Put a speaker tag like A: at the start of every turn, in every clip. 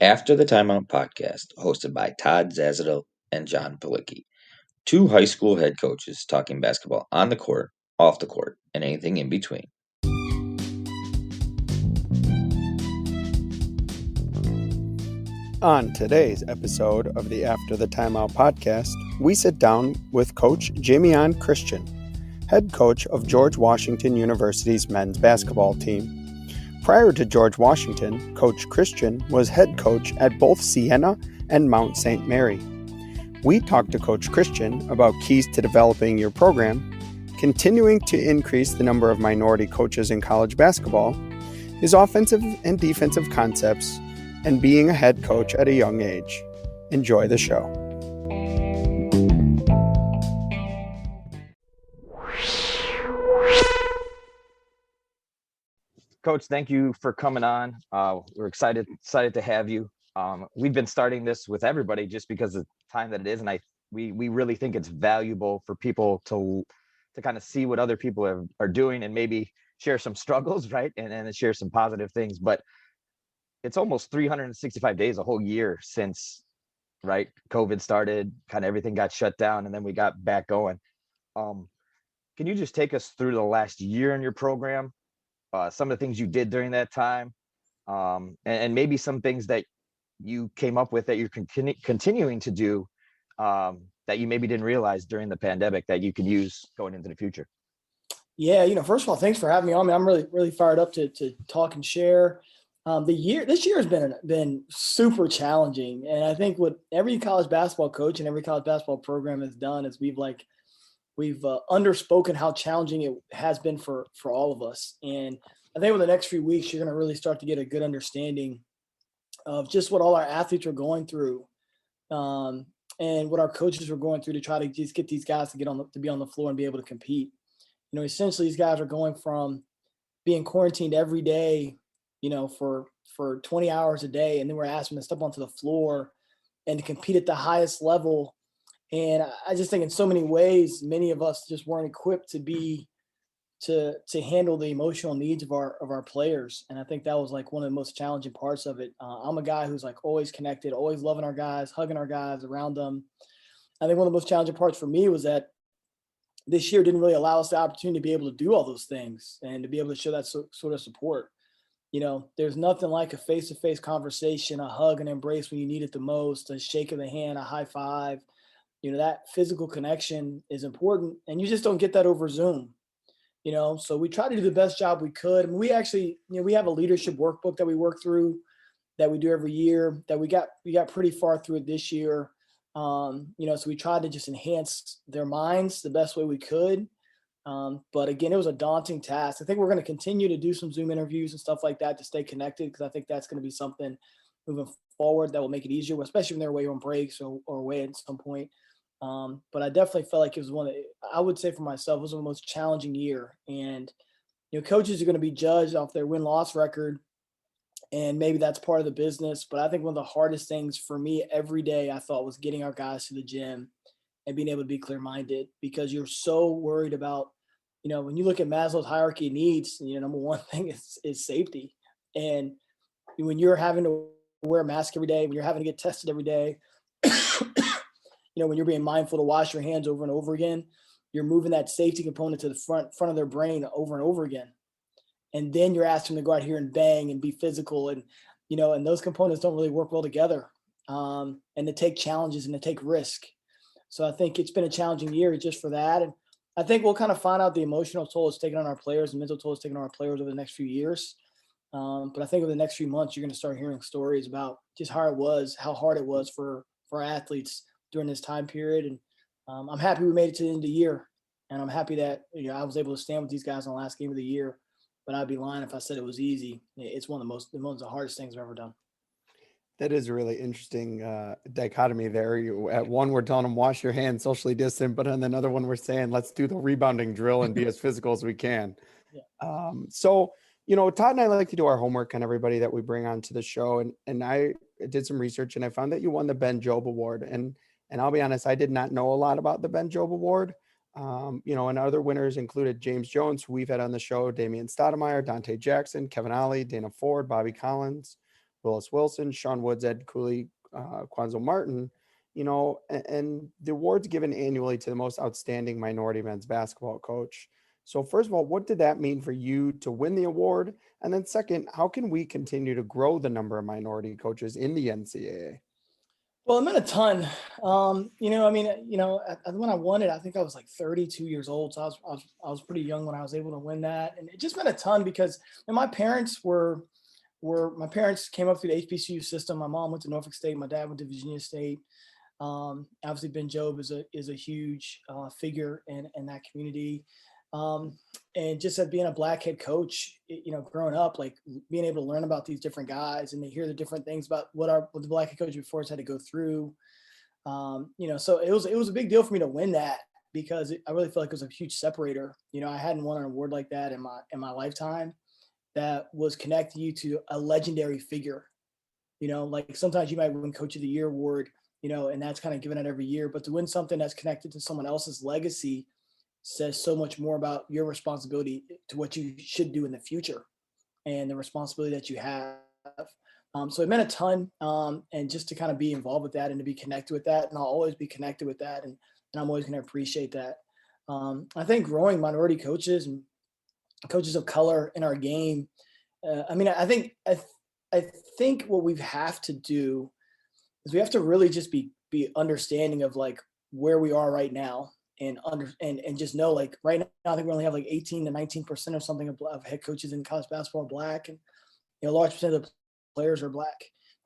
A: After the Timeout podcast, hosted by Todd Zazadil and John Palicki, two high school head coaches talking basketball on the court, off the court, and anything in between.
B: On today's episode of the After the Timeout podcast, we sit down with Coach Jamion Christian, head coach of George Washington University's men's basketball team. Prior to George Washington, Coach Christian was head coach at both Siena and Mt. St. Mary. We talked to Coach Christian about keys to developing your program, continuing to increase the number of minority coaches in college basketball, his offensive and defensive concepts, and being a head coach at a young age. Enjoy the show.
C: Coach, thank you for coming on. We're excited to have you. We've been starting this with everybody just because of the time that it is, and we really think it's valuable for people to kind of see what other people are doing and maybe share some struggles, right? And share some positive things. But it's almost 365 days, a whole year since, right, COVID started, kind of everything got shut down, and then we got back going. Can you just take us through the last year in your program, some of the things you did during that time, and maybe some things that you came up with that you're continuing to do that you maybe didn't realize during the pandemic that you could use going into the future?
D: Yeah, first of all, thanks for having me on. I'm really fired up to talk and share. This year has been super challenging, and I think what every college basketball coach and every college basketball program has done is we've underspoken how challenging it has been for all of us. And I think over the next few weeks, you're going to really start to get a good understanding of just what all our athletes are going through, and what our coaches are going through to try to just get these guys to be on the floor and be able to compete. Essentially, these guys are going from being quarantined every day, for 20 hours a day. And then we're asking them to step onto the floor and to compete at the highest level. And I just think in so many ways, many of us just weren't equipped to handle the emotional needs of our players. And I think that was like one of the most challenging parts of it. I'm a guy who's like always connected, always loving our guys, hugging our guys, around them. I think one of the most challenging parts for me was that this year didn't really allow us the opportunity to be able to do all those things and to be able to show that sort of support. There's nothing like a face-to-face conversation, a hug and embrace when you need it the most, a shake of the hand, a high five. That physical connection is important, and you just don't get that over Zoom. So we try to do the best job we could. I mean, we actually, we have a leadership workbook that we work through that we do every year that we got pretty far through it this year. So we tried to just enhance their minds the best way we could. But again, it was a daunting task. I think we're going to continue to do some Zoom interviews and stuff like that to stay connected, because I think that's going to be something moving forward that will make it easier, especially when they're away on breaks or away at some point. But I definitely felt like it was I would say for myself, it was the most challenging year. And, coaches are going to be judged off their win-loss record, and maybe that's part of the business. But I think one of the hardest things for me every day, I thought, was getting our guys to the gym and being able to be clear-minded, because you're so worried about, when you look at Maslow's hierarchy of needs, number one thing is safety. And when you're having to wear a mask every day, when you're having to get tested every day, when you're being mindful to wash your hands over and over again, you're moving that safety component to the front of their brain over and over again. And then you're asking them to go out here and bang and be physical. And, and those components don't really work well together, and to take challenges and to take risk. So I think it's been a challenging year just for that. And I think we'll kind of find out the emotional toll it's taken on our players, and mental toll it's taken on our players over the next few years. But I think over the next few months, you're going to start hearing stories about just how hard it was for our athletes during this time period. And I'm happy we made it to the end of the year. And I'm happy that I was able to stand with these guys on the last game of the year. But I'd be lying if I said it was easy. It's one of the hardest things I've ever done.
B: That is a really interesting dichotomy there. At one, we're telling them wash your hands, socially distant, but on another one, we're saying let's do the rebounding drill and be as physical as we can. Yeah. So Todd and I like to do our homework on everybody that we bring onto the show, and I did some research, and I found that you won the Ben Jobe Award, and I'll be honest, I did not know a lot about the Ben Jobe Award. And other winners included James Jones, who we've had on the show, Damian Stoudemire, Dante Jackson, Kevin Ollie, Dana Ford, Bobby Collins. Willis Wilson, Sean Woods, Ed Cooley, Quanzo Martin, and the award's given annually to the most outstanding minority men's basketball coach. So first of all, what did that mean for you to win the award? And then second, how can we continue to grow the number of minority coaches in the NCAA?
D: Well, it meant a ton. When I won it, I think I was like 32 years old. So I was pretty young when I was able to win that. And it just meant a ton because my parents my parents came up through the HBCU system. My mom went to Norfolk State. My dad went to Virginia State. Obviously Ben Jobe is a huge figure in that community. And just being a Black head coach, growing up, like being able to learn about these different guys and to hear the different things about what the Black head coach before us had to go through. So it was a big deal for me to win that because I really feel like it was a huge separator. I hadn't won an award like that in my lifetime that was connecting you to a legendary figure. Like sometimes you might win Coach of the Year award, and that's kind of given out every year, but to win something that's connected to someone else's legacy says so much more about your responsibility to what you should do in the future and the responsibility that you have. So it meant a ton. And just to kind of be involved with that and to be connected with that. And I'll always be connected with that. And I'm always going to appreciate that. I think growing minority coaches and coaches of color in our game. I think what we have to do is we have to really just be understanding of like where we are right now. And just know, like right now, I think we only have like 18 to 19% or something of head coaches in college basketball are Black, and a large percent of the players are Black.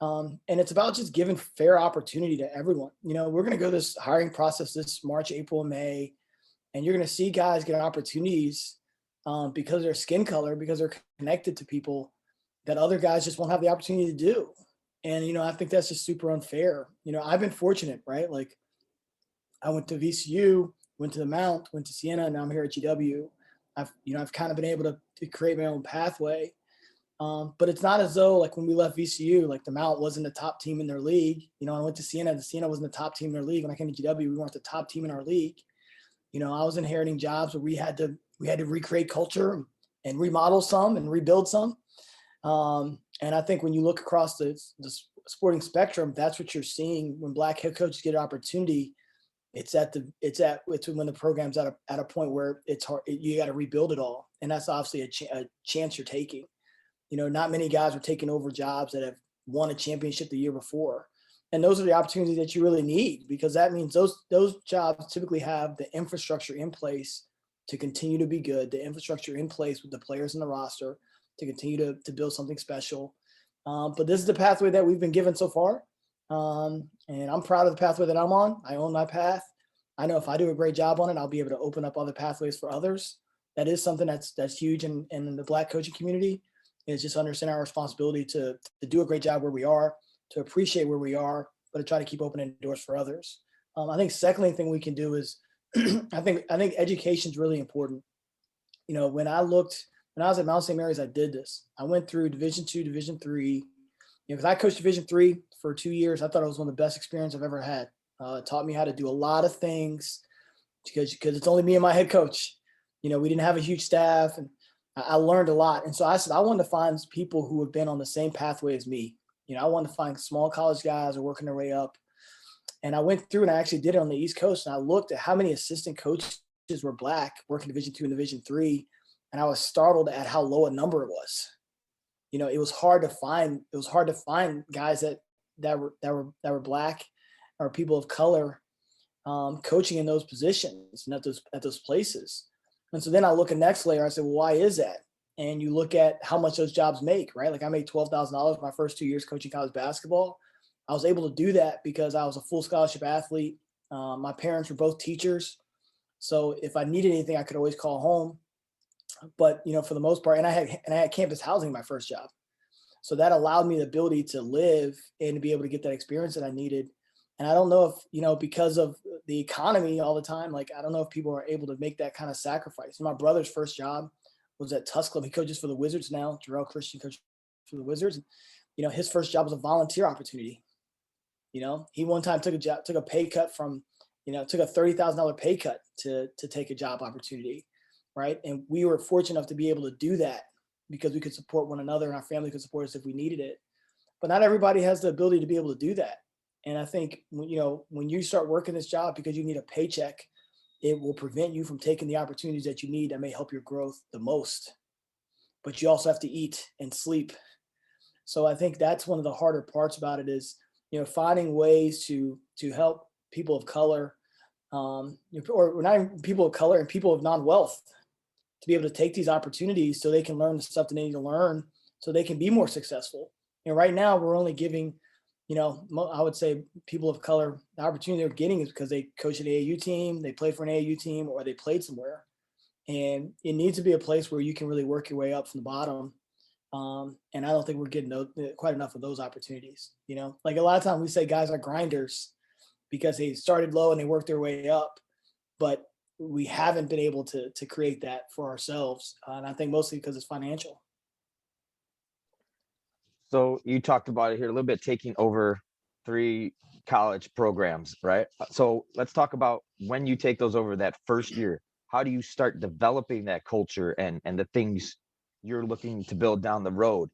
D: And it's about just giving fair opportunity to everyone. We're going to go this hiring process this March, April, and May, and you're going to see guys get opportunities because of their skin color, because they're connected to people that other guys just won't have the opportunity to do. And I think that's just super unfair. I've been fortunate, right? Like I went to VCU. Went to the Mount, went to Siena, and now I'm here at GW. I've kind of been able to create my own pathway. But it's not as though like when we left VCU, like the Mount wasn't the top team in their league. I went to Siena, the Siena wasn't the top team in their league. When I came to GW, we weren't the top team in our league. I was inheriting jobs where we had to recreate culture and remodel some and rebuild some. And I think when you look across the sporting spectrum, that's what you're seeing when Black head coaches get an opportunity. It's when the program's at a point where it's hard. You got to rebuild it all, and that's obviously a chance you're taking. Not many guys are taking over jobs that have won a championship the year before, and those are the opportunities that you really need because that means those jobs typically have the infrastructure in place to continue to be good, the infrastructure in place with the players in the roster to continue to build something special. But this is the pathway that we've been given so far. And I'm proud of the pathway that I'm on. I own my path. I know if I do a great job on it, I'll be able to open up other pathways for others. That is something that's huge in the Black coaching community is just understand our responsibility to do a great job where we are, to appreciate where we are, but to try to keep opening doors for others. I think secondly thing we can do is I think education is really important. When I was at Mount St. Mary's, I did this. I went through Division II, Division III. Because I coached Division III for 2 years, I thought it was one of the best experiences I've ever had. It taught me how to do a lot of things because it's only me and my head coach. We didn't have a huge staff, and I learned a lot. And so I said I wanted to find people who have been on the same pathway as me. I wanted to find small college guys who are working their way up. And I went through and I actually did it on the East Coast, and I looked at how many assistant coaches were Black working Division II and Division III, and I was startled at how low a number it was. It was hard to find guys that were Black or people of color coaching in those positions and at those places. And so then I look at next layer. I said, well, why is that? And you look at how much those jobs make, right? Like I made $12,000 my first 2 years coaching college basketball. I was able to do that because I was a full scholarship athlete. My parents were both teachers. So if I needed anything, I could always call home. But, for the most part, and I had campus housing my first job. So that allowed me the ability to live and to be able to get that experience that I needed. And I don't know if, because of the economy all the time, like, I don't know if people are able to make that kind of sacrifice. My brother's first job was at Tusk Club. He coaches for the Wizards now. Jarrell Christian coaches for the Wizards. And, his first job was a volunteer opportunity. He one time took a pay cut from, took a $30,000 pay cut to take a job opportunity. Right. And we were fortunate enough to be able to do that because we could support one another and our family could support us if we needed it. but not everybody has the ability to be able to do that. And I think, when you start working this job because you need a paycheck, it will prevent you from taking the opportunities that you need that may help your growth the most. But you also have to eat and sleep. So I think that's one of the harder parts about it is, finding ways to help people of color, or not even people of color and people of non-wealth, to be able to take these opportunities so they can learn the stuff that they need to learn so they can be more successful. And right now we're only giving, I would say people of color, the opportunity they're getting is because they coach an AAU team, they played for an AAU team, or they played somewhere. And it needs to be a place where you can really work your way up from the bottom. And I don't think we're getting quite enough of those opportunities. Like a lot of times we say guys are grinders because they started low and they worked their way up, but we haven't been able to create that for ourselves. And I think mostly because it's financial.
C: So you talked about it here a little bit, taking over 3 college programs, right? So let's talk about when you take those over that first year. How do you start developing that culture and the things you're looking to build down the road?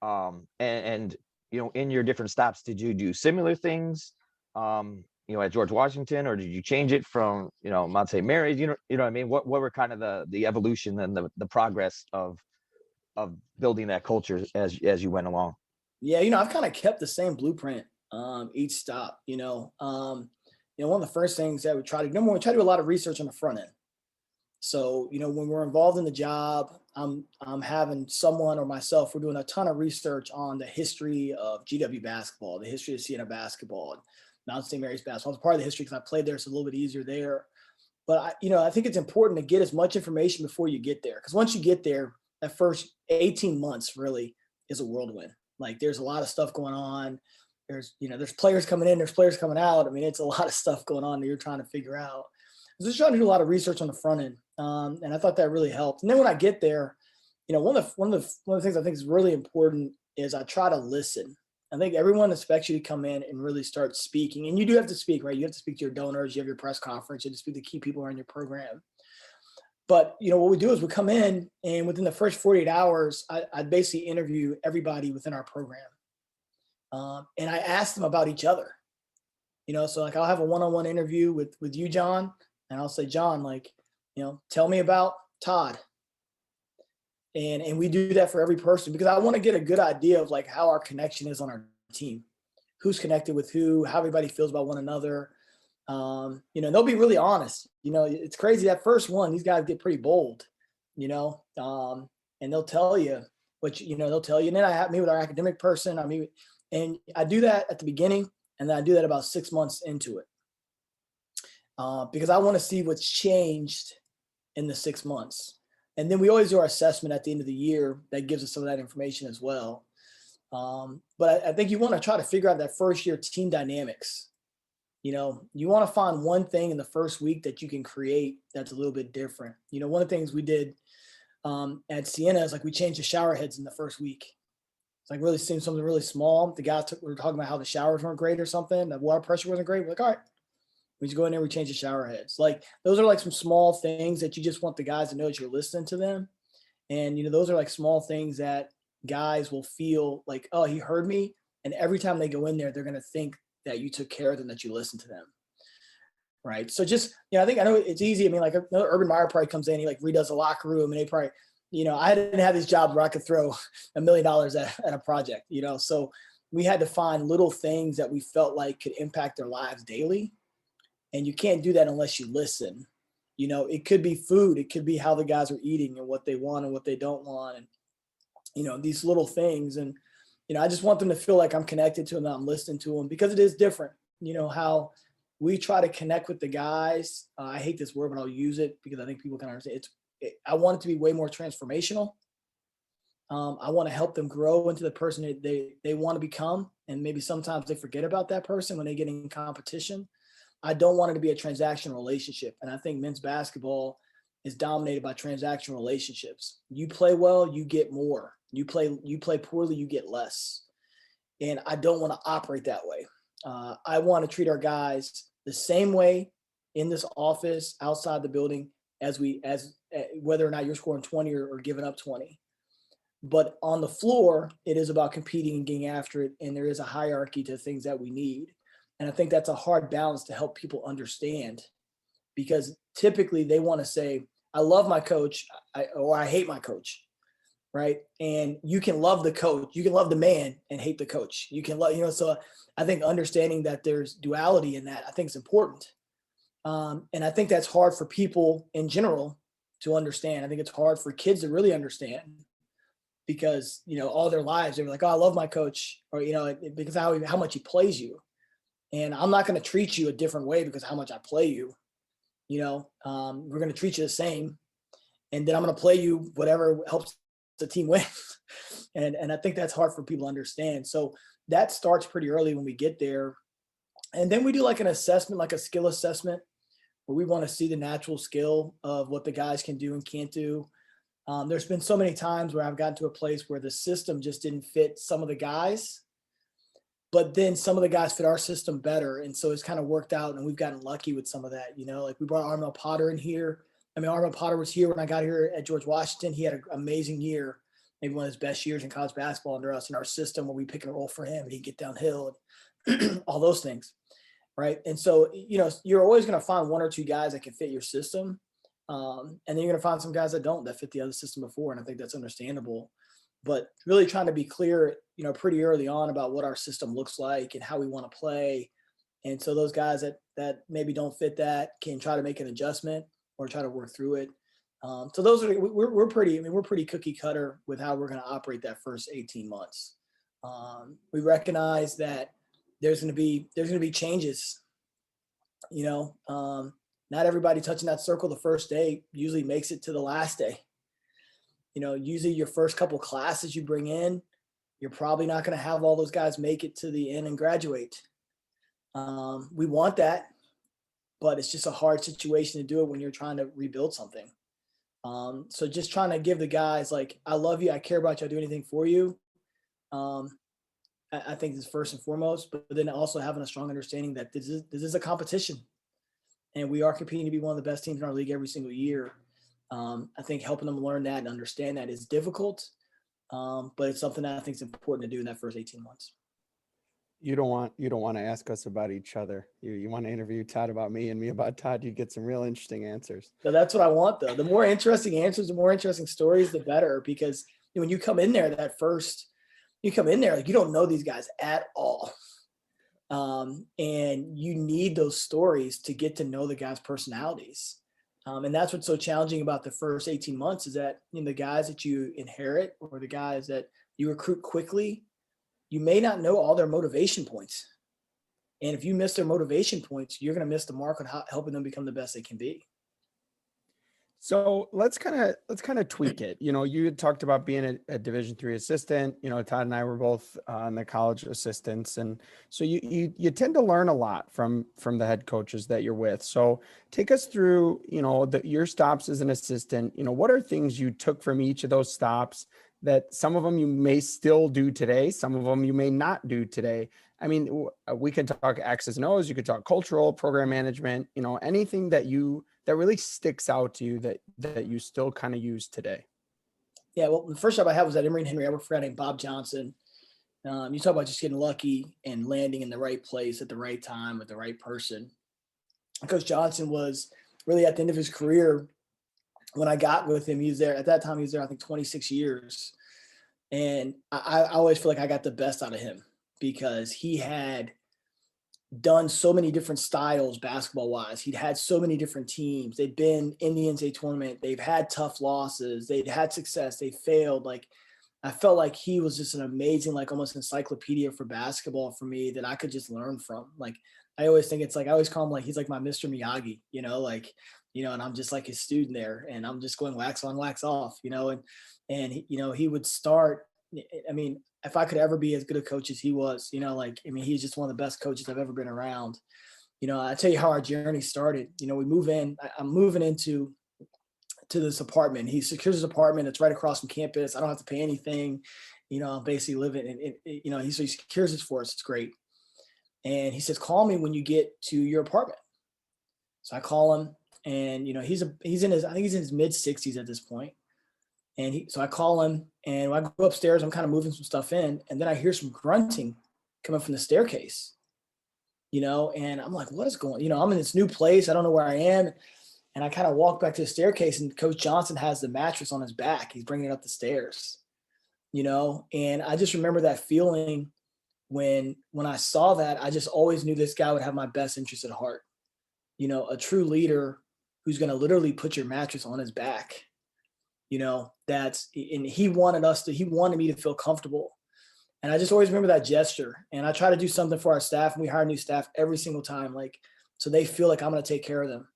C: And in your different stops, did you do similar things, at George Washington, or did you change it from, Mount St. Mary's? You know what I mean? What were kind of the evolution and the progress of building that culture as you went along?
D: Yeah, I've kind of kept the same blueprint each stop. One of the first things that we try to do, number one, we try to do a lot of research on the front end. So, when we're involved in the job, I'm having someone or myself, we're doing a ton of research on the history of GW basketball, the history of Siena basketball, and Mount St. Mary's basketball. It's part of the history because I played there. It's a little bit easier there. But, I think it's important to get as much information before you get there. Because once you get there, that first 18 months really is a whirlwind. Like there's a lot of stuff going on. There's players coming in, there's players coming out. I mean, it's a lot of stuff going on that you're trying to figure out. I was just trying to do a lot of research on the front end. And I thought that really helped. And then when I get there, one of the things I think is really important is I try to listen. I think everyone expects you to come in and really start speaking. And you do have to speak, right? You have to speak to your donors. You have your press conference. You have to speak to key people around your program. But, what we do is we come in and within the first 48 hours, I basically interview everybody within our program. And I ask them about each other. So like I'll have a one-on-one interview with you, John, and I'll say, John, tell me about Todd. And we do that for every person because I want to get a good idea of like how our connection is on our team, who's connected with who, how everybody feels about one another. They'll be really honest. It's crazy. That first one, these guys get pretty bold, and they'll tell you they'll tell you. And then I meet with our academic person. And I do that at the beginning. And then I do that about 6 months into it. Because I want to see what's changed in the 6 months. And then we always do our assessment at the end of the year that gives us some of that information as well. But I think you want to try to figure out that first year team dynamics. You want to find one thing in the first week that you can create that's a little bit different. One of the things we did at Siena is like we changed the shower heads in the first week. It's like really seemed something really small. The guys were talking about how the showers weren't great or something. The water pressure wasn't great. We're like, all right, we just go in there, we change the shower heads. Like those are like some small things that you just want the guys to know that you're listening to them. And, those are like small things that guys will feel like, oh, he heard me. And every time they go in there, they're going to think that you took care of them, that you listened to them. Right. So just, I know it's easy. I mean, like Urban Meyer probably comes in, he like redoes the locker room and they probably, I didn't have these jobs where I could throw $1 million at a project, so we had to find little things that we felt like could impact their lives daily. And you can't do that unless you listen. It could be food. It could be how the guys are eating and what they want and what they don't want. And, these little things. And, I just want them to feel like I'm connected to them, that I'm listening to them because it is different. How we try to connect with the guys. I hate this word, but I'll use it because I think people can understand. I want it to be way more transformational. I want to help them grow into the person that they want to become. And maybe sometimes they forget about that person when they get in competition. I don't want it to be a transactional relationship. And I think men's basketball is dominated by transactional relationships. You play well, you get more. You play poorly, you get less. And I don't want to operate that way. I want to treat our guys the same way in this office, outside the building, as whether or not you're scoring 20 or giving up 20. But on the floor, it is about competing and getting after it. And there is a hierarchy to things that we need. And I think that's a hard balance to help people understand, because typically they want to say, I love my coach, or I hate my coach. Right. And you can love the coach, you can love the man and hate the coach. You can love, so I think understanding that there's duality in that, I think is important. And I think that's hard for people in general to understand. I think it's hard for kids to really understand, because, all their lives they were like, oh, I love my coach, or, because how much he plays you. And I'm not going to treat you a different way because how much I play you. We're going to treat you the same. And then I'm going to play you whatever helps the team win. And I think that's hard for people to understand. So that starts pretty early when we get there. And then we do like an assessment, like a skill assessment, where we want to see the natural skill of what the guys can do and can't do. There's been so many times where I've gotten to a place where the system just didn't fit some of the guys, but then some of the guys fit our system better. And so it's kind of worked out, and we've gotten lucky with some of that. Like we brought Armel Potter in here. Armel Potter was here when I got here at George Washington. He had an amazing year, maybe one of his best years in college basketball under us in our system, where we pick and roll for him and he'd get downhill and all those things. Right. And so, you're always going to find one or two guys that can fit your system. And then you're going to find some guys that fit the other system before. And I think that's understandable, but really trying to be clear, pretty early on about what our system looks like and how we want to play. And so those guys that maybe don't fit that can try to make an adjustment or try to work through it. So those are, we're pretty cookie cutter with how we're going to operate that first 18 months. We recognize that there's going to be changes. Not everybody touching that circle the first day usually makes it to the last day. Usually your first couple classes you bring in, you're probably not going to have all those guys make it to the end and graduate. We want that, but it's just a hard situation to do it when you're trying to rebuild something. So just trying to give the guys, like, I love you, I care about you, I'll do anything for you. I think this is first and foremost, but then also having a strong understanding that this is a competition, and we are competing to be one of the best teams in our league every single year. I think helping them learn that and understand that is difficult, but it's something that I think is important to do in that first 18 months.
B: You don't want to ask us about each other. You want to interview Todd about me and me about Todd. You get some real interesting answers.
D: So that's what I want, though. The more interesting answers, the more interesting stories, the better, because when you come in there you come in there like you don't know these guys at all. And you need those stories to get to know the guys' personalities. And that's what's so challenging about the first 18 months is that the guys that you inherit or the guys that you recruit quickly, you may not know all their motivation points. And if you miss their motivation points, you're going to miss the mark on helping them become the best they can be.
B: So let's kind of tweak it. You had talked about being a Division III assistant. Todd and I were both on the college assistants, and so you tend to learn a lot from the head coaches that you're with. So take us through your stops as an assistant. What are things you took from each of those stops that some of them you may still do today, some of them you may not do today? I mean, we can talk X's and O's. You could talk cultural, program management. Anything that really sticks out to you that you still kind of use today.
D: Yeah, well, the first job I had was at Emory and Henry. I worked for a guy named Bob Johnson. You talk about just getting lucky and landing in the right place at the right time with the right person. Coach Johnson was really at the end of his career when I got with him. He was there at that time. He was there, I think, 26 years. And I always feel like I got the best out of him because he had done so many different styles basketball wise. He'd had so many different teams. They'd been in the NCAA tournament. They've had tough losses. They'd had success. They failed. Like, I felt like he was just an amazing, like almost encyclopedia for basketball for me that I could just learn from. Like, I always think it's like, I always call him like, he's like my Mr. Miyagi, and I'm just like his student there and I'm just going wax on, wax off, and he would start. I mean, if I could ever be as good a coach as he was, he's just one of the best coaches I've ever been around. I tell you how our journey started. We move in, I'm moving into this apartment. He secures his apartment. It's right across from campus. I don't have to pay anything. I'm basically living in, he secures it for us. It's great. And he says, call me when you get to your apartment. So I call him and, he's in his mid 60s at this point. And so I call him, and when I go upstairs, I'm kind of moving some stuff in, and then I hear some grunting coming from the staircase, and I'm like, what is going, I'm in this new place. I don't know where I am. And I kind of walk back to the staircase, and Coach Johnson has the mattress on his back. He's bringing it up the stairs, and I just remember that feeling when I saw that. I just always knew this guy would have my best interest at heart, a true leader who's going to literally put your mattress on his back. And he wanted me to feel comfortable. And I just always remember that gesture. And I try to do something for our staff, and we hire new staff every single time, so they feel like I'm going to take care of them.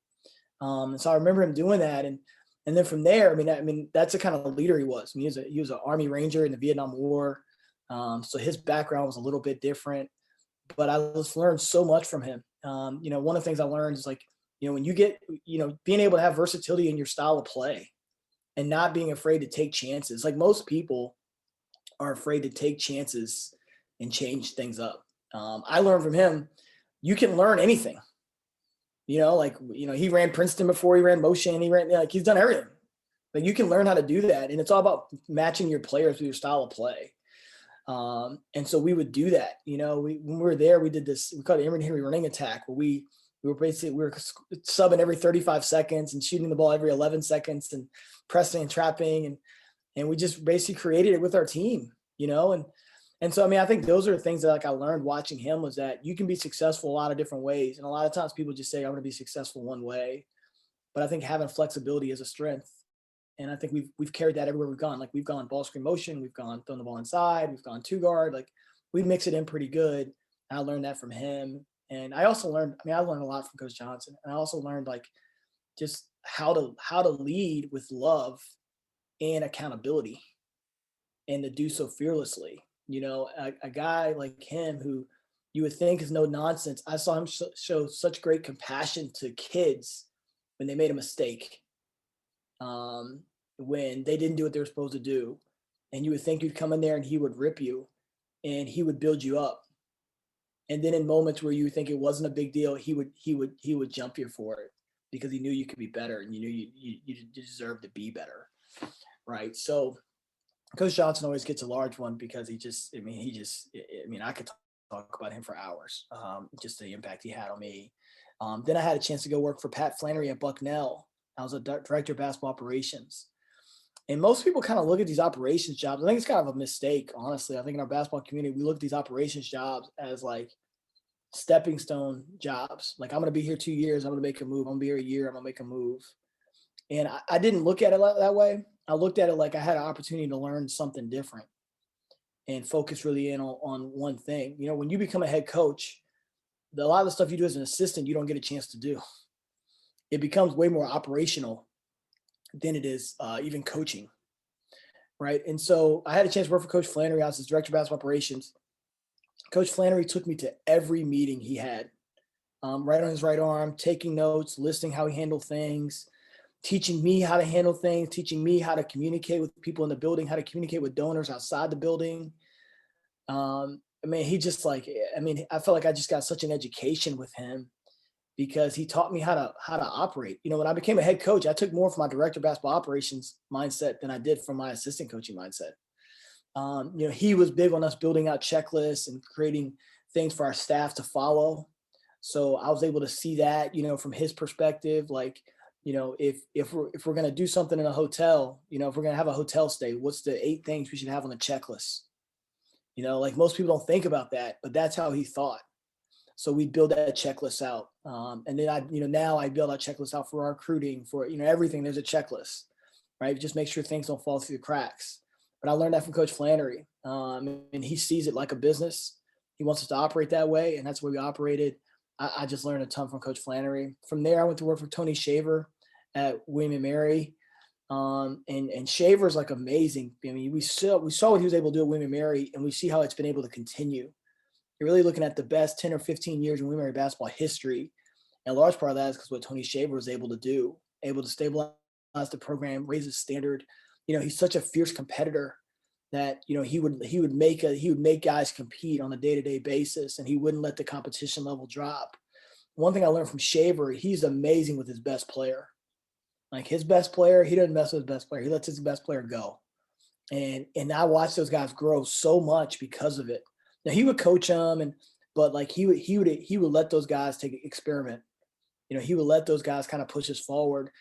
D: And so I remember him doing that. And then from there, I mean, that's the kind of leader he was. I mean, he was an Army Ranger in the Vietnam War. So his background was a little bit different, but I just learned so much from him. One of the things I learned is when you get, being able to have versatility in your style of play and not being afraid to take chances. Like most people are afraid to take chances and change things up. I learned from him, you can learn anything. He ran Princeton before, he ran motion, he's done everything. You can learn how to do that. And it's all about matching your players with your style of play. And so we would do that. When we were there, we did this, we called it Emory Henry running attack, where we were subbing every 35 seconds and shooting the ball every 11 seconds and pressing and trapping. And we just basically created it with our team, And so, I think those are the things that I learned watching him, was that you can be successful a lot of different ways. And a lot of times people just say, I'm going to be successful one way, but I think having flexibility is a strength. And I think we've carried that everywhere we've gone. We've gone ball screen motion, we've gone throwing the ball inside, we've gone 2-guard, we mix it in pretty good. And I learned that from him. And I also learned, I learned a lot from Coach Johnson. And I also learned just how to lead with love and accountability, and to do so fearlessly. A guy like him, who you would think is no nonsense. I saw him show such great compassion to kids when they made a mistake, when they didn't do what they were supposed to do. And you would think you'd come in there and he would rip you and he would build you up. And then in moments where you think it wasn't a big deal, he would jump you for it, because he knew you could be better, and you knew you deserved to be better. Right. So Coach Johnson always gets a large one, because I could talk about him for hours, just the impact he had on me. Then I had a chance to go work for Pat Flannery at Bucknell. I was a director of basketball operations. And most people kind of look at these operations jobs. I think it's kind of a mistake, honestly. I think in our basketball community, we look at these operations jobs as stepping stone jobs. I'm going to be here 2 years, I'm going to make a move. I'm going to be here a year, I'm going to make a move. And I didn't look at it that way. I looked at it like I had an opportunity to learn something different and focus really in on one thing. When you become a head coach, a lot of the stuff you do as an assistant, you don't get a chance to do. It becomes way more operational than it is even coaching. Right. And so I had a chance to work for Coach Flannery. I was his director of basketball operations. Coach Flannery took me to every meeting he had, right on his right arm, taking notes, listing how he handled things, teaching me how to handle things, teaching me how to communicate with people in the building, how to communicate with donors outside the building. He just I felt like I just got such an education with him, because he taught me how to operate. When I became a head coach, I took more from my director of basketball operations mindset than I did from my assistant coaching mindset. He was big on us building out checklists and creating things for our staff to follow. So I was able to see that, from his perspective, if we're going to do something in a hotel, if we're going to have a hotel stay, what's the 8 things we should have on the checklist? Most people don't think about that, but that's how he thought. So we build that checklist out. And then now I build our checklist out for our recruiting, for, everything. There's a checklist, right? Just make sure things don't fall through the cracks. But I learned that from Coach Flannery. And he sees it like a business. He wants us to operate that way. And that's the way we operated. I just learned a ton from Coach Flannery. From there, I went to work for Tony Shaver at William & Mary. And Shaver's amazing. We saw what he was able to do at William & Mary, and we see how it's been able to continue. You're really looking at the best 10 or 15 years in William & Mary basketball history. And a large part of that is because what Tony Shaver was able to do, able to stabilize the program, raise the standard. He's such a fierce competitor that, he would make guys compete on a day-to-day basis, and he wouldn't let the competition level drop. One thing I learned from Shaver, he's amazing with his best player. Like his best player, he doesn't mess with his best player. He lets his best player go. And I watched those guys grow so much because of it. Now he would coach them, but like he would let those guys take experiment. He would let those guys kind of push us forward.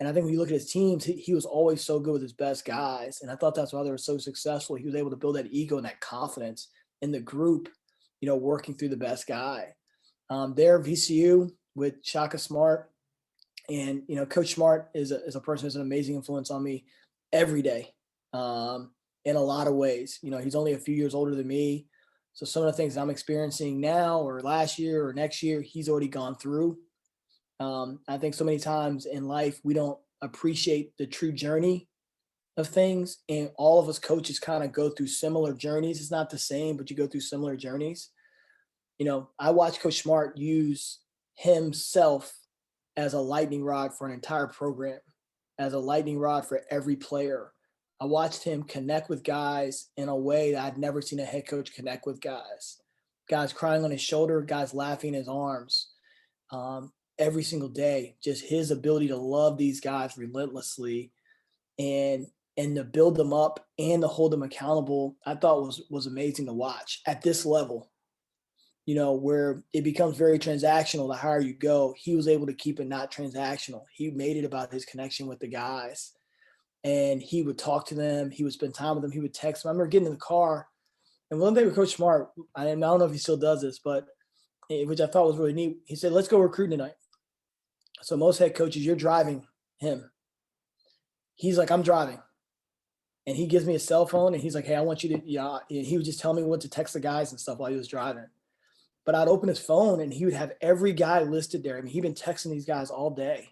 D: And I think when you look at his teams, he was always so good with his best guys. And I thought that's why they were so successful. He was able to build that ego and that confidence in the group, working through the best guy. There, VCU with Shaka Smart. And, Coach Smart is a person who's an amazing influence on me every day in a lot of ways. He's only a few years older than me. So some of the things I'm experiencing now or last year or next year, he's already gone through. I think so many times in life, we don't appreciate the true journey of things. And all of us coaches kind of go through similar journeys. It's not the same, but you go through similar journeys. I watched Coach Smart use himself as a lightning rod for an entire program, as a lightning rod for every player. I watched him connect with guys in a way that I'd never seen a head coach connect with guys. Guys crying on his shoulder, guys laughing in his arms. Every single day, just his ability to love these guys relentlessly and to build them up and to hold them accountable, I thought was amazing to watch at this level. Where it becomes very transactional the higher you go. He was able to keep it not transactional. He made it about his connection with the guys. And he would talk to them. He would spend time with them. He would text them. I remember getting in the car. And one day with Coach Smart, I don't know if he still does this, but which I thought was really neat. He said, let's go recruit tonight. So most head coaches, you're driving him. He's like, I'm driving. And he gives me a cell phone and he's like, hey, I want you to, yeah. And he would just tell me what to text the guys and stuff while he was driving. But I'd open his phone and he would have every guy listed there. I mean, he'd been texting these guys all day.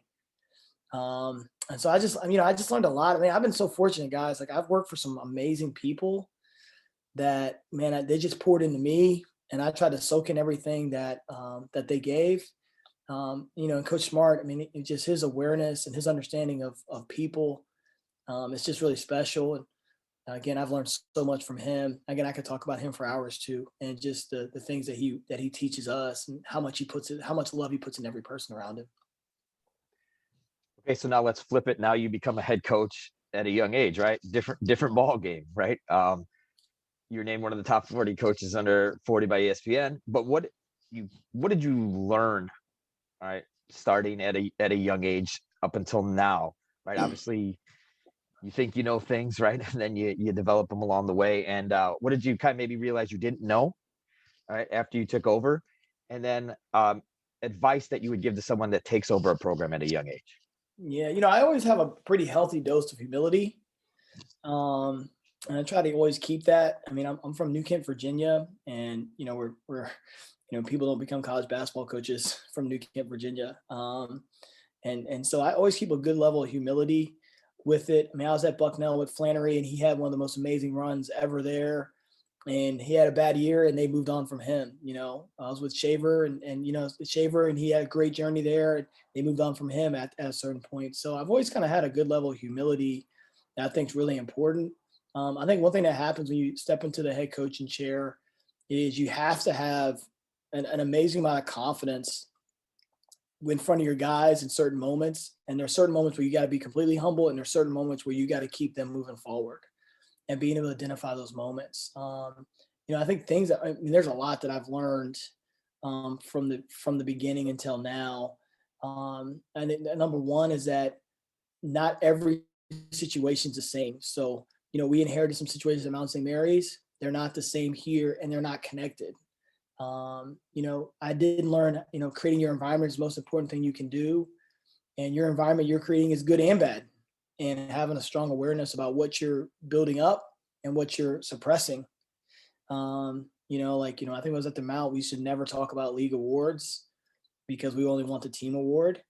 D: And so I just learned a lot. I mean, I've been so fortunate, guys. Like I've worked for some amazing people that, man, they just poured into me and I tried to soak in everything that they gave. And Coach Smart, I mean, just his awareness and his understanding of people, it's just really special. And again, I've learned so much from him. Again, I could talk about him for hours too, and just the things that he teaches us and how much love he puts in every person around him.
C: Okay, so now let's flip it. Now you become a head coach at a young age, right? Different ball game, right? You're named one of the top 40 coaches under 40 by ESPN. But what did you learn, all right, starting at a young age up until now, right? Obviously, you think you know things, right? And then you develop them along the way. And what did you kind of maybe realize you didn't know, all right, after you took over? And then advice that you would give to someone that takes over a program at a young age.
D: Yeah, I always have a pretty healthy dose of humility. And I try to always keep that. I mean, I'm from New Kent, Virginia, and we're people don't become college basketball coaches from New Kent, Virginia. And so I always keep a good level of humility with it. I mean, I was at Bucknell with Flannery, and he had one of the most amazing runs ever there. And he had a bad year, and they moved on from him. I was with Shaver, and Shaver, and he had a great journey there. And they moved on from him at a certain point. So I've always kind of had a good level of humility that I think is really important. I think one thing that happens when you step into the head coaching chair is you have to have an amazing amount of confidence in front of your guys in certain moments. And there are certain moments where you got to be completely humble, and there are certain moments where you got to keep them moving forward and being able to identify those moments. I think there's a lot that I've learned from the beginning until now. And number one is that not every situation is the same. So, we inherited some situations at Mount St. Mary's. They're not the same here, and they're not connected. I did learn, creating your environment is the most important thing you can do. And your environment you're creating is good and bad. And having a strong awareness about what you're building up and what you're suppressing. I think it was at the Mount, we should never talk about league awards because we only want the team award.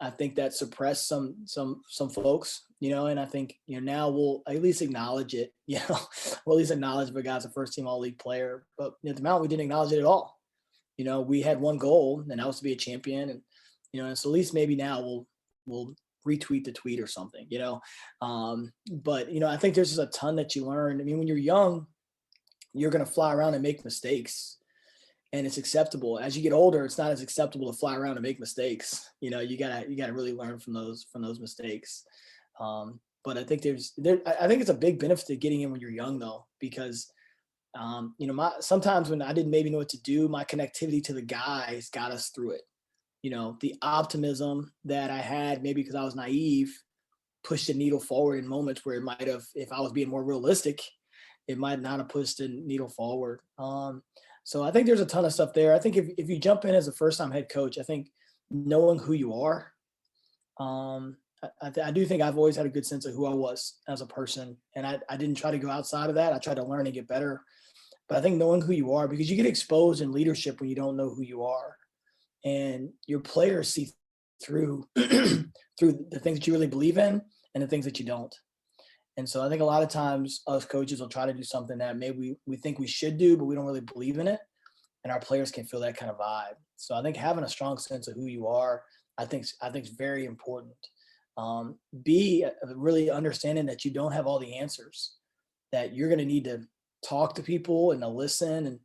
D: I think that suppressed some folks, and I think, now we'll at least acknowledge it, we'll at least acknowledge if a guy's a first team all league player, but at the Mount, we didn't acknowledge it at all. We had one goal, and that was to be a champion. And, and so at least maybe now we'll retweet the tweet or something, but, I think there's just a ton that you learn. I mean, when you're young, you're going to fly around and make mistakes. and it's acceptable. As you get older, it's not as acceptable to fly around and make mistakes. You gotta really learn from those mistakes. But I think I think it's a big benefit to getting in when you're young, though, because sometimes when I didn't maybe know what to do, my connectivity to the guys got us through it. The optimism that I had, maybe because I was naive, pushed the needle forward in moments where it might have, if I was being more realistic, it might not have pushed the needle forward. So I think there's a ton of stuff there. I think if you jump in as a first-time head coach, I think knowing who you are, I do think I've always had a good sense of who I was as a person, and I didn't try to go outside of that. I tried to learn and get better. But I think knowing who you are, because you get exposed in leadership when you don't know who you are, and your players see through through the things that you really believe in and the things that you don't. And so I think a lot of times us coaches will try to do something that maybe we think we should do, but we don't really believe in it. And our players can feel that kind of vibe. So I think having a strong sense of who you are, I think is very important. B, really understanding that you don't have all the answers, that you're going to need to talk to people and to listen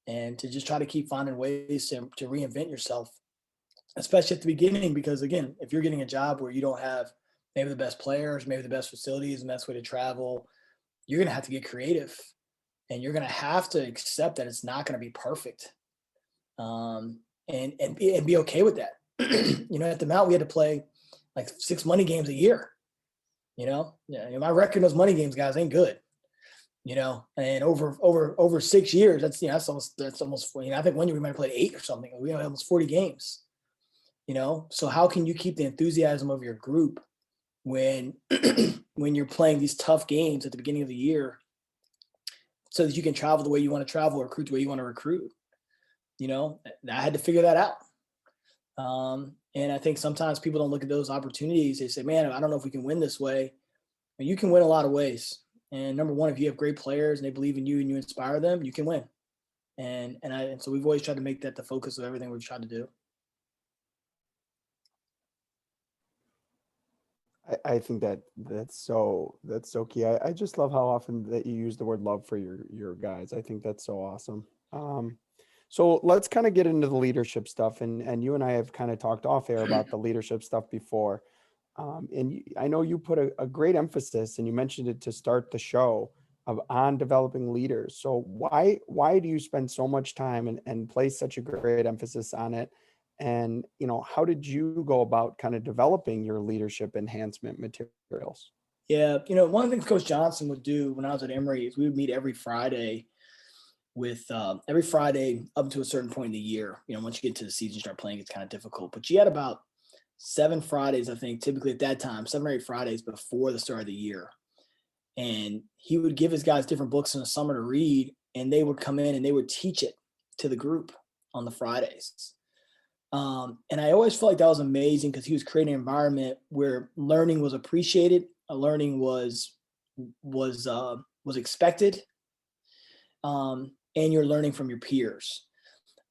D: and to just try to keep finding ways to reinvent yourself, especially at the beginning, because again, if you're getting a job where you don't have maybe the best players, maybe the best facilities and best way to travel, you're going to have to get creative, and you're going to have to accept that it's not going to be perfect. And be okay with that. At the Mount, we had to play like 6 money games a year. My record in those money games, guys, ain't good. And over 6 years, that's almost I think one year we might have played 8 or something. We had almost 40 games. So how can you keep the enthusiasm of your group when you're playing these tough games at the beginning of the year, so that you can travel the way you want to travel, or recruit the way you want to recruit? I had to figure that out. And I think sometimes people don't look at those opportunities. They say, man, I don't know if we can win this way. And you can win a lot of ways. And number one, if you have great players and they believe in you and you inspire them, you can win. And so we've always tried to make that the focus of everything we've tried to do.
B: I think that's so key. I just love how often that you use the word love for your guys. I think that's so awesome. So let's kind of get into the leadership stuff, and you and I have kind of talked off air about the leadership stuff before. I know you put a great emphasis, and you mentioned it to start the show, on developing leaders. So why do you spend so much time and place such a great emphasis on it? And, how did you go about kind of developing your leadership enhancement materials?
D: Yeah. One of the things Coach Johnson would do when I was at Emory is we would meet every Friday up to a certain point in the year. Once you get to the season, you start playing, it's kind of difficult. But you had about 7 Fridays, I think, typically at that time, 7 or 8 Fridays before the start of the year. And he would give his guys different books in the summer to read, and they would come in and they would teach it to the group on the Fridays. And I always felt like that was amazing, because he was creating an environment where learning was appreciated, learning was expected, and you're learning from your peers.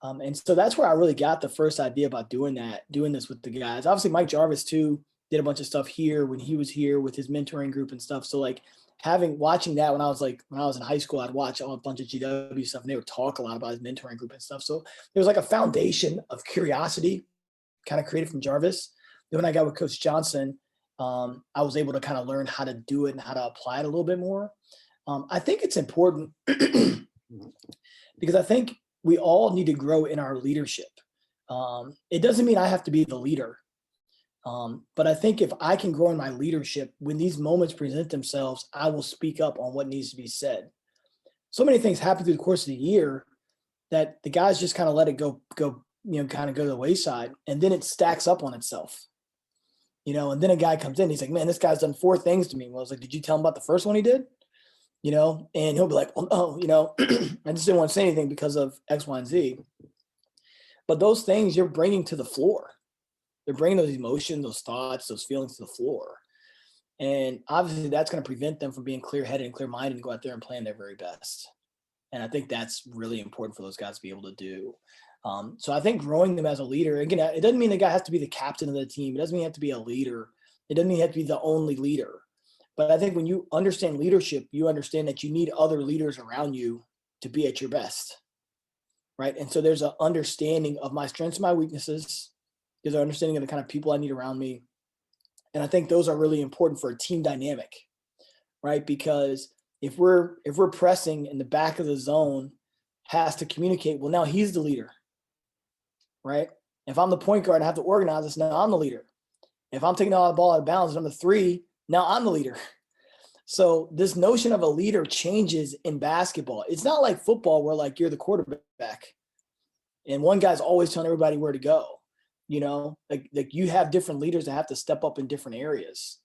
D: And so that's where I really got the first idea about doing this with the guys. Obviously, Mike Jarvis too did a bunch of stuff here when he was here with his mentoring group and stuff. So like watching that when I was in high school, I'd watch a bunch of GW stuff, and they would talk a lot about his mentoring group and stuff. So there was like a foundation of curiosity kind of created from Jarvis. Then when I got with Coach Johnson, I was able to kind of learn how to do it and how to apply it a little bit more. I think it's important because I think we all need to grow in our leadership. It doesn't mean I have to be the leader. But I think if I can grow in my leadership, when these moments present themselves, I will speak up on what needs to be said. So many things happen through the course of the year that the guys just kind of let it go, kind of go to the wayside. And then it stacks up on itself, and then a guy comes in, he's like, man, this guy's done 4 things to me. Well, I was like, did you tell him about the first one he did? And he'll be like, well, no, I just didn't want to say anything because of X, Y, and Z. But those things you're bringing to the floor. They're bringing those emotions, those thoughts, those feelings to the floor. And obviously that's going to prevent them from being clear-headed and clear-minded and go out there and playing their very best. And I think that's really important for those guys to be able to do. So I think growing them as a leader, again, it doesn't mean the guy has to be the captain of the team. It doesn't mean you have to be a leader. It doesn't mean you have to be the only leader. But I think when you understand leadership, you understand that you need other leaders around you to be at your best, right? And so there's an understanding of my strengths and my weaknesses. There's an understanding of the kind of people I need around me. And I think those are really important for a team dynamic, right? Because if we're pressing and the back of the zone has to communicate, well, now he's the leader, right? If I'm the point guard and I have to organize this, now I'm the leader. If I'm taking the ball out of bounds and I'm the 3, now I'm the leader. So this notion of a leader changes in basketball. It's not like football where like you're the quarterback and one guy's always telling everybody where to go. Like you have different leaders that have to step up in different areas.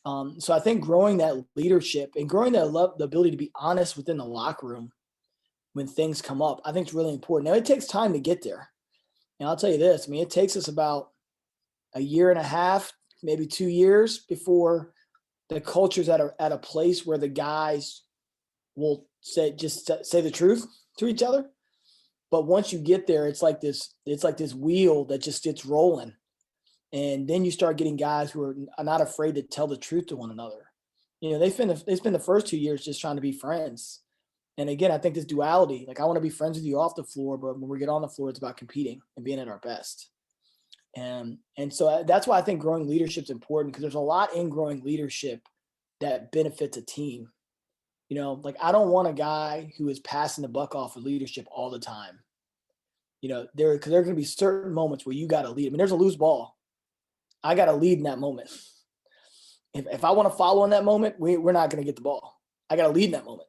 D: So I think growing that leadership and growing the ability to be honest within the locker room when things come up, I think is really important. Now it takes time to get there. And I'll tell you this, it takes us about a year and a half, maybe 2 years before the culture's at a place where the guys will say the truth to each other. But once you get there, it's like this wheel that just gets rolling. And then you start getting guys who are not afraid to tell the truth to one another. They spend the first 2 years just trying to be friends. And again, I think this duality, like I want to be friends with you off the floor, but when we get on the floor, it's about competing and being at our best. And so that's why I think growing leadership is important, because there's a lot in growing leadership that benefits a team. Like I don't want a guy who is passing the buck off of leadership all the time. Because there are going to be certain moments where you got to lead. There's a loose ball. I got to lead in that moment. If I want to follow in that moment, we're not going to get the ball. I got to lead in that moment.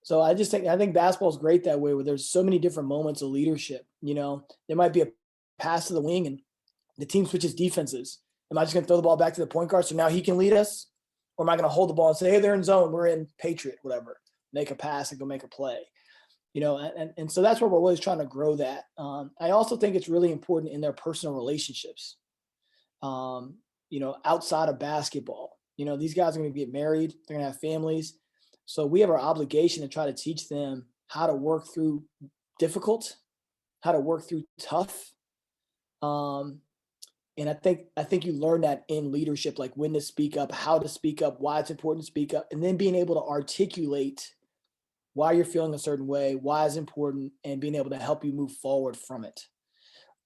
D: So I think basketball is great that way, where there's so many different moments of leadership. There might be a pass to the wing and the team switches defenses. Am I just going to throw the ball back to the point guard so now he can lead us? Or am I going to hold the ball and say, hey, they're in zone, we're in Patriot, whatever, make a pass and go make a play? And so that's where we're always trying to grow that. I also think it's really important in their personal relationships, outside of basketball. These guys are going to get married, they're going to have families. So we have our obligation to try to teach them how to work through difficult, how to work through tough. And I think you learn that in leadership, like when to speak up, how to speak up, why it's important to speak up, and then being able to articulate why you're feeling a certain way, why it's important, and being able to help you move forward from it.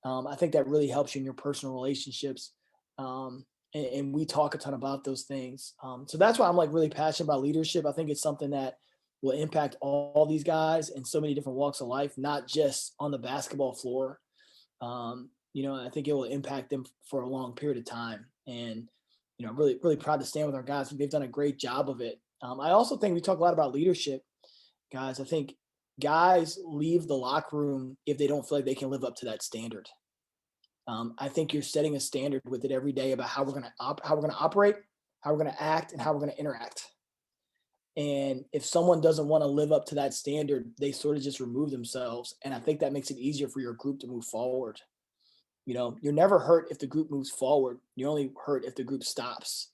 D: I think that really helps you in your personal relationships. And we talk a ton about those things. So that's why I'm like really passionate about leadership. I think it's something that will impact all these guys in so many different walks of life, not just on the basketball floor. I think it will impact them for a long period of time. And, I'm really, really proud to stand with our guys. They've done a great job of it. I also think we talk a lot about leadership, guys. I think guys leave the locker room if they don't feel like they can live up to that standard. I think you're setting a standard with it every day about how we're going to operate, how we're going to act, and how we're going to interact. And if someone doesn't want to live up to that standard, they sort of just remove themselves. And I think that makes it easier for your group to move forward. You're never hurt if the group moves forward. You're only hurt if the group stops.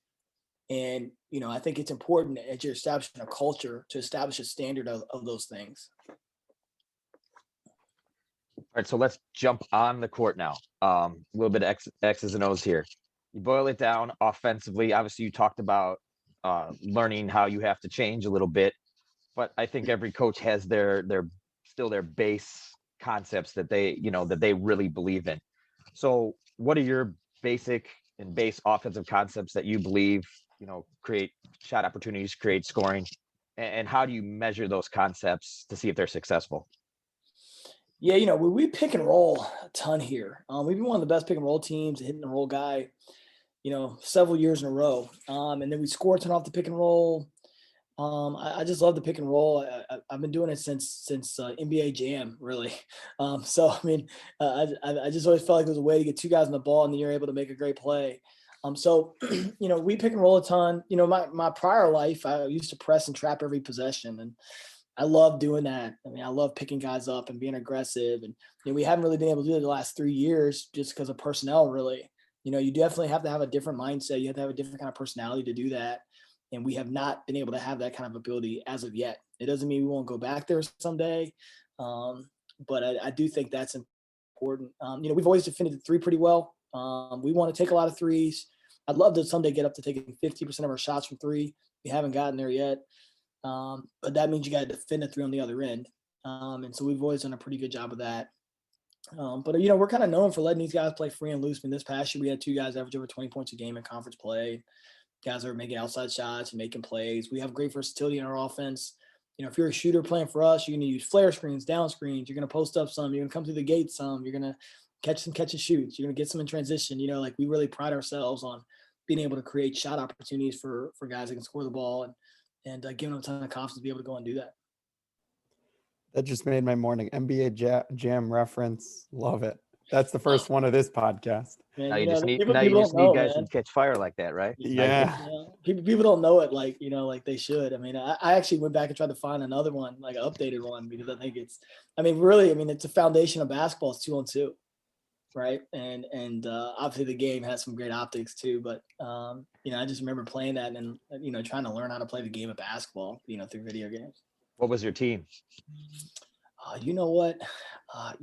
D: And, I think it's important as you're establishing a culture to establish a standard of those things.
C: All right, so let's jump on the court now. A little bit of X's and O's here. You boil it down offensively. Obviously, you talked about learning how you have to change a little bit, but I think every coach has their base concepts that they really believe in. So what are your basic and base offensive concepts that you believe, create shot opportunities, create scoring, and how do you measure those concepts to see if they're successful?
D: Yeah, we pick and roll a ton here. We've been one of the best pick and roll teams, hitting the roll guy, several years in a row. And then we score a ton off the pick and roll. I just love the pick and roll. I've been doing it since NBA Jam, really. I just always felt like there was a way to get two guys on the ball and then you're able to make a great play. We pick and roll a ton. My prior life, I used to press and trap every possession, and I love doing that. I love picking guys up and being aggressive. And we haven't really been able to do it the last 3 years just because of personnel, really. You definitely have to have a different mindset. You have to have a different kind of personality to do that. And we have not been able to have that kind of ability as of yet. It doesn't mean we won't go back there someday. But I do think that's important. We've always defended the three pretty well. We want to take a lot of threes. I'd love to someday get up to taking 50% of our shots from three. We haven't gotten there yet. But that means you got to defend a three on the other end. And so we've always done a pretty good job of that. But we're kind of known for letting these guys play free and loose. I mean, this past year we had 2 guys average over 20 points a game in conference play. Guys are making outside shots and making plays. We have great versatility in our offense. If you're a shooter playing for us, you're going to use flare screens, down screens. You're going to post up some. You're going to come through the gate some. You're going to catch some catch and shoots. You're going to get some in transition. We really pride ourselves on being able to create shot opportunities for guys that can score the ball and giving them a ton of confidence to be able to go and do that.
B: That just made my morning. NBA Jam reference. Love it. That's the first one of this podcast.
D: Man,
C: Now you just need
D: people
C: guys
D: man.
C: who catch fire like that, right?
B: Yeah.
D: People don't know it like they should. I mean, I actually went back and tried to find another one, like an updated one, because I think it's a foundation of basketball. It's 2-on-2, right? And obviously the game has some great optics too. But I just remember playing that and trying to learn how to play the game of basketball, through video games.
C: What was your team?
D: You know what? I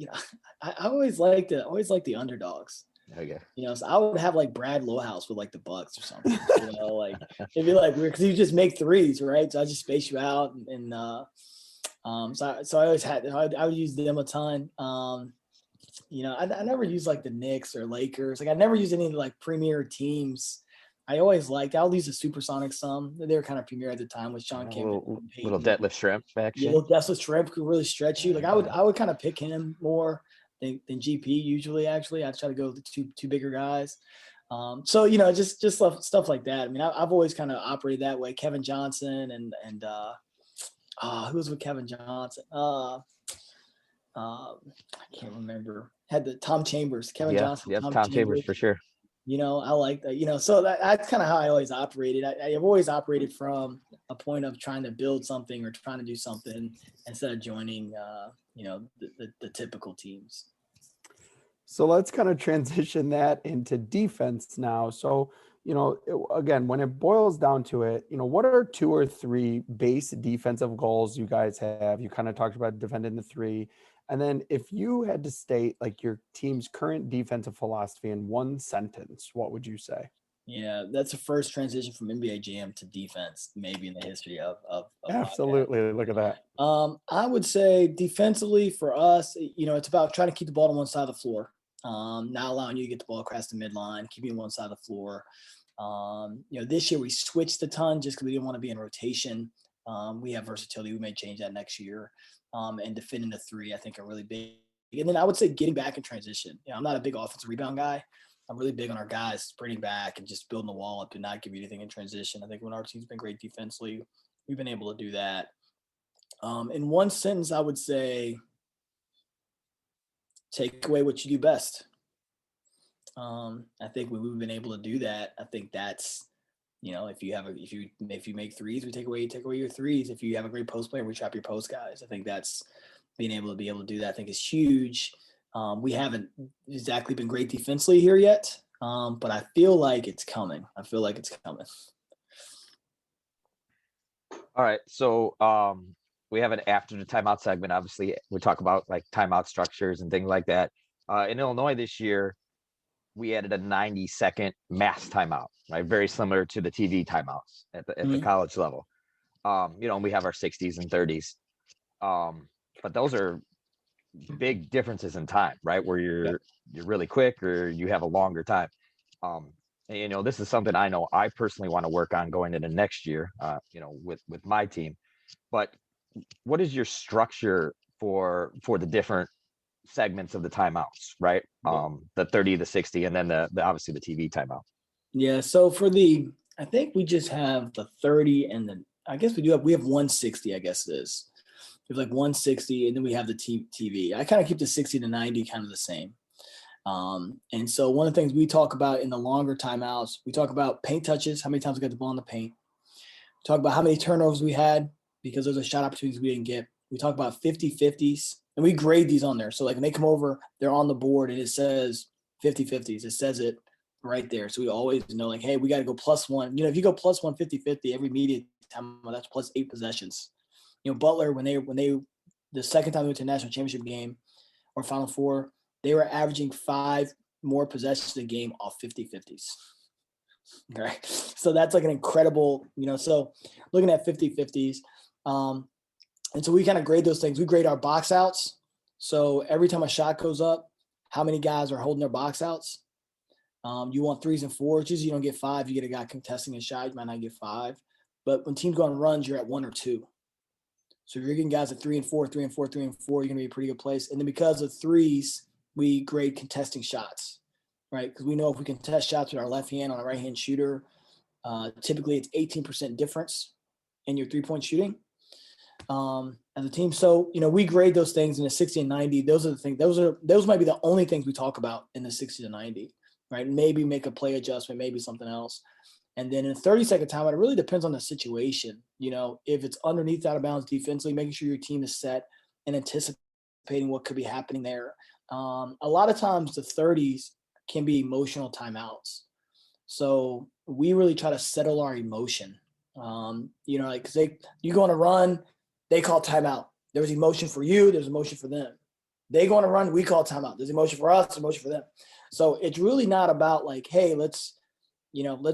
D: always liked the underdogs.
C: Okay.
D: So I would have like Brad Lowhouse with like the Bucks or something. It'd be like weird because you just make threes, right? So I just space you out, and so I always had I would use them a ton. I never used like the Knicks or Lakers. Like I never used any like premier teams. I'll use the Supersonics some. They were kind of premier at the time with Sean Kemp.
C: Little deadlift shrimp action.
D: Yeah, little deadlift shrimp could really stretch you. Like I would kind of pick him more than GP usually. Actually, I'd try to go with the two bigger guys. Just stuff like that. I mean, I've always kind of operated that way. Kevin Johnson and who was with Kevin Johnson? I can't remember. Had the Tom Chambers, Kevin Johnson.
C: Yeah, Tom Chambers for sure.
D: I like that, so that's kind of how I always operated. I've always operated from a point of trying to build something or trying to do something instead of joining, the typical teams.
B: So let's kind of transition that into defense now. So, again, when it boils down to it, what are 2 or 3 base defensive goals you guys have? You kind of talked about defending the 3. And then if you had to state like your team's current defensive philosophy in one sentence, what would you say?
D: Yeah, that's the first transition from NBA Jam to defense, maybe in the history of
B: Absolutely. Podcast. Look at that.
D: I would say defensively for us, it's about trying to keep the ball on one side of the floor, not allowing you to get the ball across the midline, keeping one side of the floor. This year we switched a ton just because we didn't want to be in rotation. We have versatility. We may change that next year. And defending the 3, I think, are really big. And then I would say getting back in transition. I'm not a big offensive rebound guy. I'm really big on our guys sprinting back and just building the wall up and not give you anything in transition. I think when our team's been great defensively, we've been able to do that. In one sentence, I would say take away what you do best. I think when we've been able to do that, I think that's, if you make threes, we take away your threes. If you have a great post player, we trap your post guys. I think that's being able to do that. I think is huge. We haven't exactly been great defensively here yet, but I feel like it's coming. All
C: right, so we have an after the timeout segment. Obviously, we talk about like timeout structures and things like that. In Illinois this year, we added a 90-second mass timeout, right? Very similar to the TV timeouts at the college level. We have our 60s and 30s. But those are big differences in time, right? Where you're really quick or you have a longer time. This is something I know I personally want to work on going into next year, with my team. But what is your structure for the different segments of the timeouts, right? The 30, the 60, and then the obviously the TV timeout.
D: Yeah. So I think we just have the 30 and I guess we have 160, I guess it is. We have like 160 and then we have the TV. I kind of keep the 60 to 90 kind of the same. And so one of the things we talk about in the longer timeouts, we talk about paint touches, how many times we got the ball in the paint. We talk about how many turnovers we had because those are shot opportunities we didn't get. We talk about 50-50s. And we grade these on there. So like when they come over, they're on the board and it says 50-50s. It says it right there. So we always know like, hey, we got to go +1. If you go +1 50-50 every media time, that's +8 possessions. Butler, when they the second time they went to a national championship game or Final Four, they were averaging 5 more possessions a game off 50-50s. Okay. So that's like an incredible, so looking at 50-50s. And so we kind of grade those things. We grade our box outs. So every time a shot goes up, how many guys are holding their box outs? You want 3s and 4s. Usually you don't get 5. You get a guy contesting a shot, you might not get 5. But when teams go on runs, you're at 1 or 2. So if you're getting guys at 3 and 4, 3 and 4, 3 and 4, you're going to be a pretty good place. And then because of 3s, we grade contesting shots, right? Because we know if we contest shots with our left hand on a right-hand shooter, typically it's 18% difference in your three-point shooting as a team. So, we grade those things in the 60 and 90. Those are the things. Those might be the only things we talk about in the 60 to 90, right? Maybe make a play adjustment, maybe something else. And then in a 30-second timeout, it really depends on the situation. If it's underneath out of bounds defensively, making sure your team is set and anticipating what could be happening there. A lot of times the 30s can be emotional timeouts. So we really try to settle our emotion. Because you go on a run, they call timeout. There's emotion for you. There's emotion for them. They go on a run, we call timeout. There's emotion for us, emotion for them. So it's really not about like, hey, let's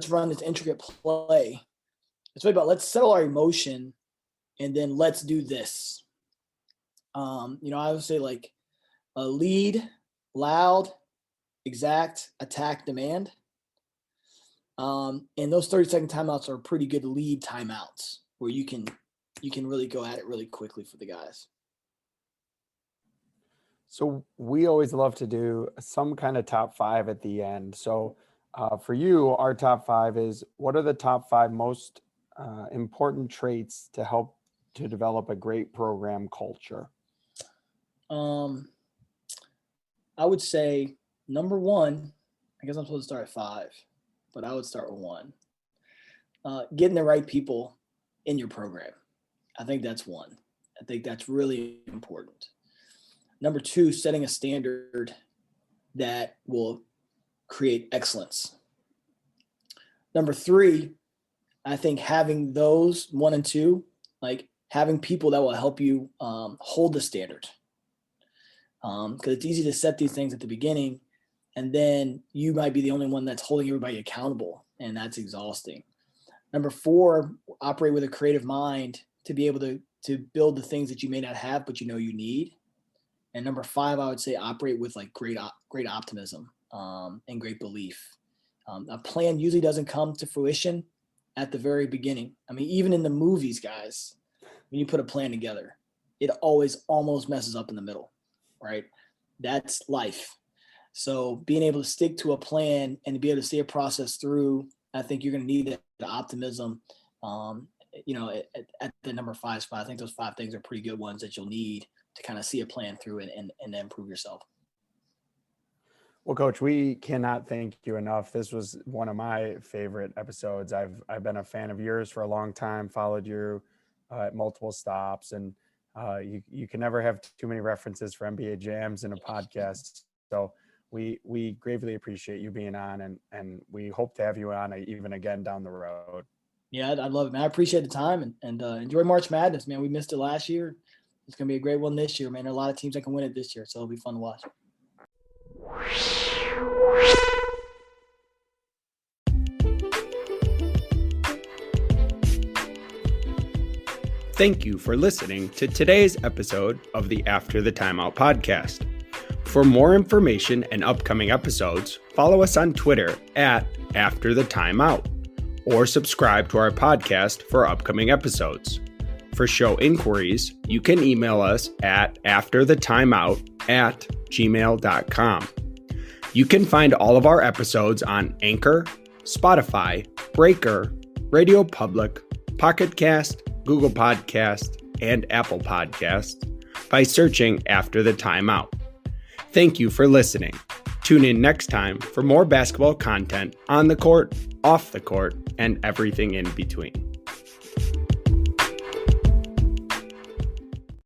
D: run this intricate play. It's really about let's settle our emotion and then let's do this. I would say like a lead, loud, exact, attack, demand. And those 30-second timeouts are pretty good lead timeouts where you can really go at it really quickly for the guys.
B: So we always love to do some kind of top 5 at the end. So for you, our top 5 is, what are the top 5 most important traits to help to develop a great program culture?
D: I would say number 1, I guess I'm supposed to start at 5, but I would start with 1. Getting the right people in your program. I think that's 1. I think that's really important. Number 2, setting a standard that will create excellence. Number 3, I think having those 1 and 2, like having people that will help you hold the standard. Because it's easy to set these things at the beginning, and then you might be the only one that's holding everybody accountable, and that's exhausting. Number 4, operate with a creative mind to be able to build the things that you may not have, but you need. And number 5, I would say operate with like great optimism and great belief. A plan usually doesn't come to fruition at the very beginning. I mean, even in the movies, guys, when you put a plan together, it always almost messes up in the middle, right? That's life. So being able to stick to a plan and to be able to see a process through, I think you're going to need that optimism, at the number 5 spot. I think those 5 things are pretty good ones that you'll need to kind of see a plan through and improve yourself.
B: Well, Coach, we cannot thank you enough. This was one of my favorite episodes. I've been a fan of yours for a long time, followed you at multiple stops, and you can never have too many references for NBA jams in a podcast. So we gravely appreciate you being on, and we hope to have you on even again down the road.
D: Yeah, I'd love it, man. I appreciate the time and enjoy March Madness, man. We missed it last year. It's going to be a great one this year, man. There are a lot of teams that can win it this year, so it'll be fun to watch.
B: Thank you for listening to today's episode of the After the Timeout podcast. For more information and upcoming episodes, follow us on Twitter at After the Timeout, or subscribe to our podcast for upcoming episodes. For show inquiries, you can email us at afterthetimeout@gmail.com. You can find all of our episodes on Anchor, Spotify, Breaker, Radio Public, Pocket Cast, Google Podcast, and Apple Podcast by searching After the Timeout. Thank you for listening. Tune in next time for more basketball content on the court, off the court, and everything in between.